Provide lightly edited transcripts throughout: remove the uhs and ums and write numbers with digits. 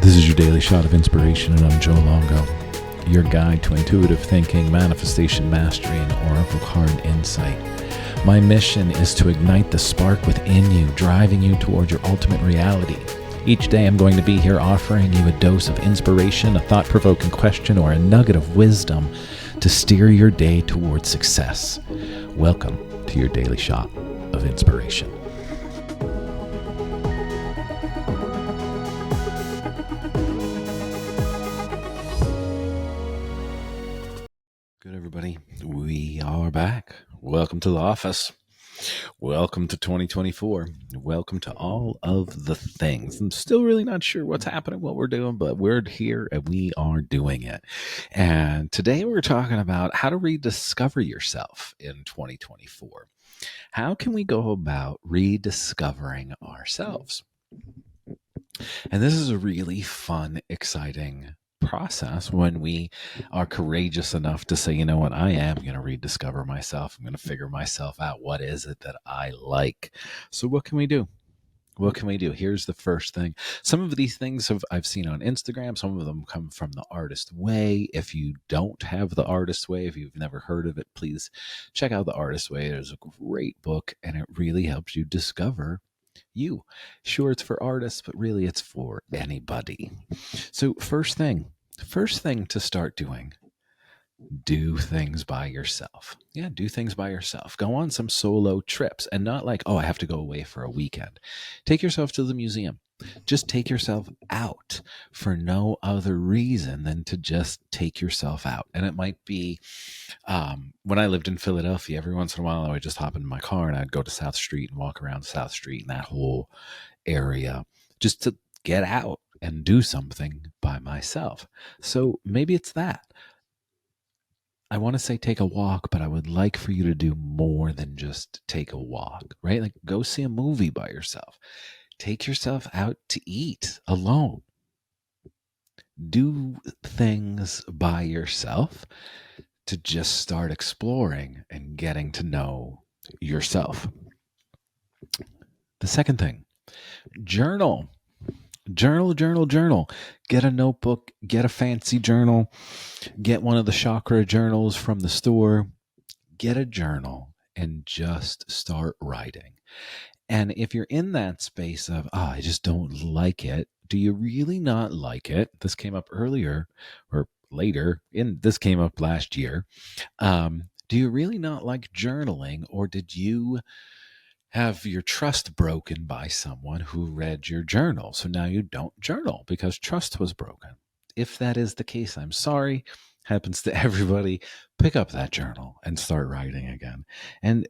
This is your daily shot of inspiration, and I'm Joe Longo, your guide to intuitive thinking, manifestation mastery, and oracle card insight. My mission is to ignite the spark within you, driving you toward your ultimate reality. Each day I'm going to be here offering you a dose of inspiration, a thought-provoking question, or a nugget of wisdom to steer your day toward success. Welcome to your daily shot of inspiration. Good, everybody. We are back. Welcome to the office. Welcome to 2024. Welcome to all of the things. I'm still really not sure what's happening, what we're doing, but we're here and we are doing it. And today we're talking about how to rediscover yourself in 2024. How can we go about rediscovering ourselves? And this is a really fun, exciting process when we are courageous enough to say, you know what, I am going to rediscover myself. I'm going to figure myself out. What is it that I like? So what can we do? What can we do? Here's the first thing. Some of these things I've seen on Instagram. Some of them come from The Artist Way. If you don't have The Artist Way, if you've never heard of it, please check out The Artist Way. It is a great book, and it really helps you discover you. Sure, it's for artists, but really it's for anybody. So first thing to start doing, do things by yourself. Yeah, do things by yourself. Go on some solo trips, and not like, oh, I have to go away for a weekend. Take yourself to the museum. Just take yourself out for no other reason than to just take yourself out. And it might be, when I lived in Philadelphia, every once in a while I would just hop in my car and I'd go to South Street and walk around South Street and that whole area just to get out and do something by myself. So maybe it's that. I want to say take a walk, but I would like for you to do more than just take a walk, right? Like go see a movie by yourself. Take yourself out to eat alone. Do things by yourself to just start exploring and getting to know yourself. The second thing, journal. Journal. Get a notebook, get a fancy journal, get one of the chakra journals from the store, get a journal and just start writing. And if you're in that space of, I just don't like it, do you really not like it? This came up earlier or later, this came up last year. Do you really not like journaling, or did you have your trust broken by someone who read your journal? So now you don't journal because trust was broken. If that is the case, I'm sorry. Happens to everybody. Pick up that journal and start writing again. And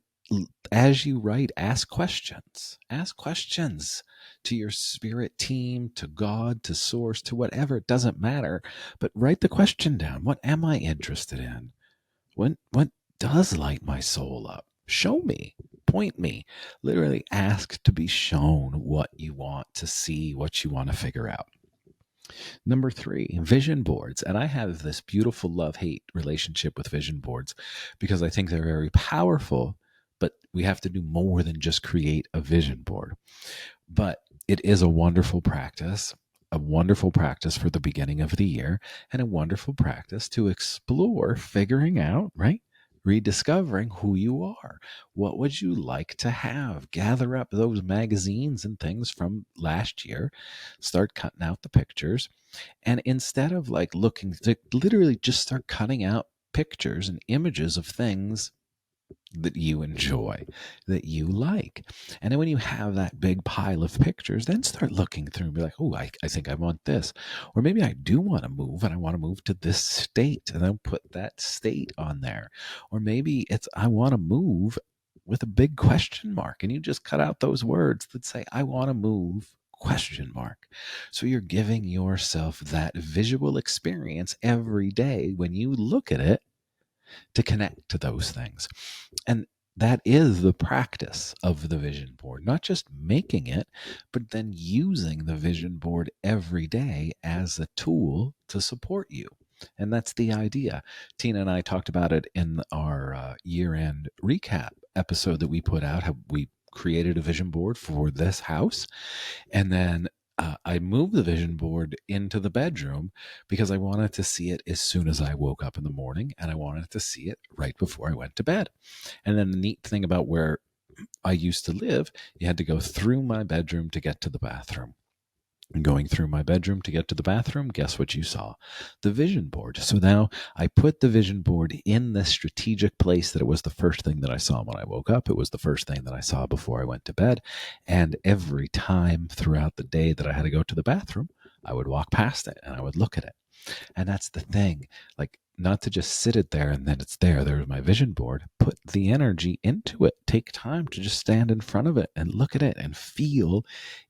as you write, ask questions. Ask questions to your spirit team, to God, to source, to whatever. It doesn't matter. But write the question down. What am I interested in? What does light my soul up? Show me. Point me. Literally ask to be shown what you want to see, what you want to figure out. Number 3, vision boards. And I have this beautiful love-hate relationship with vision boards because I think they're very powerful, but we have to do more than just create a vision board. But it is a wonderful practice for the beginning of the year, and a wonderful practice to explore figuring out, right? Rediscovering who you are. What would you like to have? Gather up those magazines and things from last year, start cutting out the pictures, and instead of like looking, literally just start cutting out pictures and images of things that you enjoy, that you like. And then when you have that big pile of pictures, then start looking through and be like, oh, I think I want this. Or maybe I do want to move and I want to move to this state, and then put that state on there. Or maybe it's I want to move with a big question mark, and you just cut out those words that say, I want to move ? So you're giving yourself that visual experience every day when you look at it to connect to those things. And that is the practice of the vision board, not just making it, but then using the vision board every day as a tool to support you. And that's the idea. Tina and I talked about it in our year-end recap episode that we put out, how we created a vision board for this house. And then I moved the vision board into the bedroom because I wanted to see it as soon as I woke up in the morning, and I wanted to see it right before I went to bed. And then the neat thing about where I used to live, you had to go through my bedroom to get to the bathroom. And going through my bedroom to get to the bathroom, guess what you saw? The vision board. So now I put the vision board in this strategic place that it was the first thing that I saw when I woke up. It was the first thing that I saw before I went to bed. And every time throughout the day that I had to go to the bathroom, I would walk past it and I would look at it. And that's the thing. Like, not to just sit it there and then it's there. There's my vision board. Put the energy into it. Take time to just stand in front of it and look at it and feel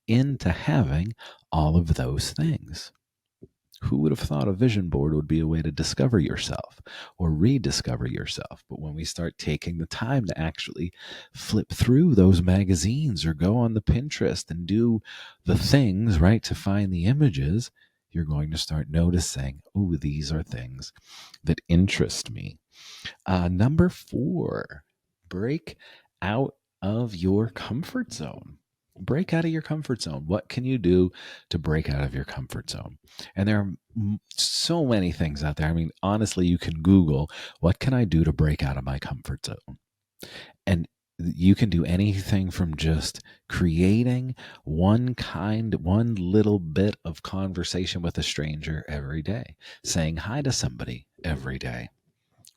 into having all of those things. Who would have thought a vision board would be a way to discover yourself or rediscover yourself? But when we start taking the time to actually flip through those magazines or go on the Pinterest and do the things, right, to find the images, you're going to start noticing, oh, these are things that interest me. Number 4, break out of your comfort zone. Break out of your comfort zone. What can you do to break out of your comfort zone? And there are so many things out there. I mean, honestly, you can Google, what can I do to break out of my comfort zone? And you can do anything from just creating one little bit of conversation with a stranger every day, saying hi to somebody every day.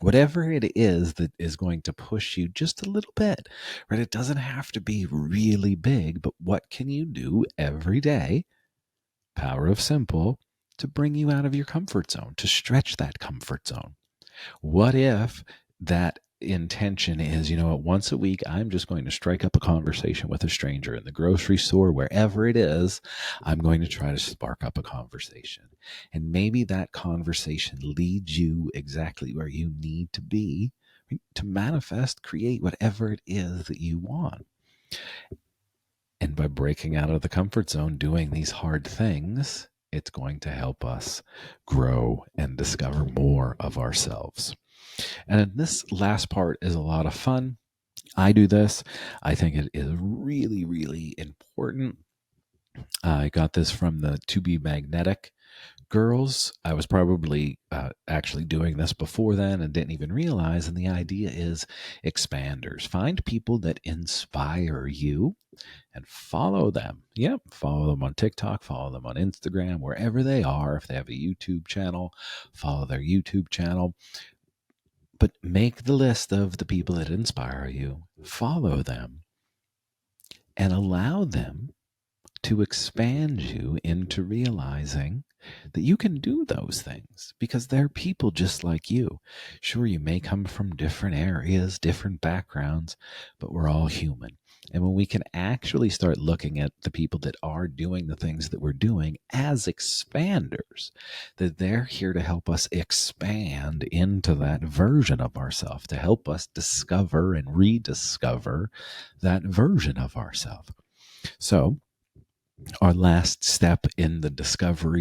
Whatever it is that is going to push you just a little bit, right? It doesn't have to be really big, but what can you do every day? Power of simple, to bring you out of your comfort zone, to stretch that comfort zone. What if that intention is, once a week, I'm just going to strike up a conversation with a stranger in the grocery store, wherever it is, I'm going to try to spark up a conversation. And maybe that conversation leads you exactly where you need to be to manifest, create whatever it is that you want. And by breaking out of the comfort zone, doing these hard things, it's going to help us grow and discover more of ourselves. And this last part is a lot of fun. I do this. I think it is really, really important. I got this from the To Be Magnetic girls. I was probably actually doing this before then and didn't even realize. And the idea is expanders. Find people that inspire you and follow them. Yep, follow them on TikTok, follow them on Instagram, wherever they are. If they have a YouTube channel, follow their YouTube channel. But make the list of the people that inspire you, follow them, and allow them to expand you into realizing that you can do those things because they're people just like you. Sure, you may come from different areas, different backgrounds, but we're all human. And when we can actually start looking at the people that are doing the things that we're doing as expanders, that they're here to help us expand into that version of ourselves, to help us discover and rediscover that version of ourselves. So, our last step in the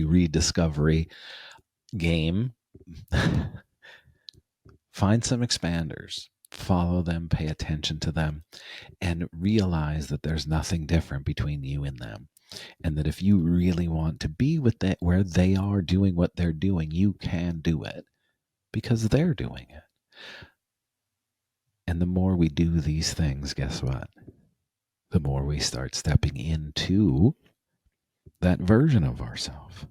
rediscovery game, find some expanders, follow them, pay attention to them, and realize that there's nothing different between you and them. And that if you really want to be with that, where they are doing what they're doing, you can do it because they're doing it. And the more we do these things, guess what? The more we start stepping into that version of ourselves,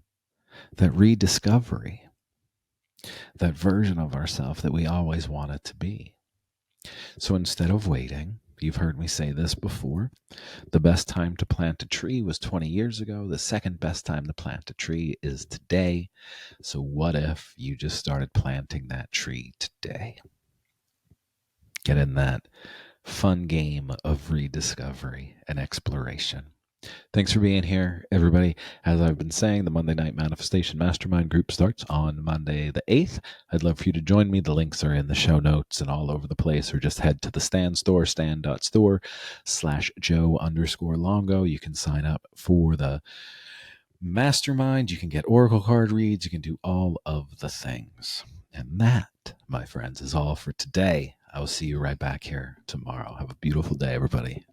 that rediscovery, that version of ourselves that we always wanted to be. So instead of waiting, you've heard me say this before, the best time to plant a tree was 20 years ago. The second best time to plant a tree is today. So what if you just started planting that tree today? Get in that fun game of rediscovery and exploration. Thanks for being here, everybody. As I've been saying, the Monday Night Manifestation Mastermind group starts on Monday the 8th. I'd love for you to join me. The links are in the show notes and all over the place, or just head to the Stan Store, stan.store/Joe_Longo. You can sign up for the mastermind. You can get Oracle card reads. You can do all of the things. And that, my friends, is all for today. I will see you right back here tomorrow. Have a beautiful day, everybody.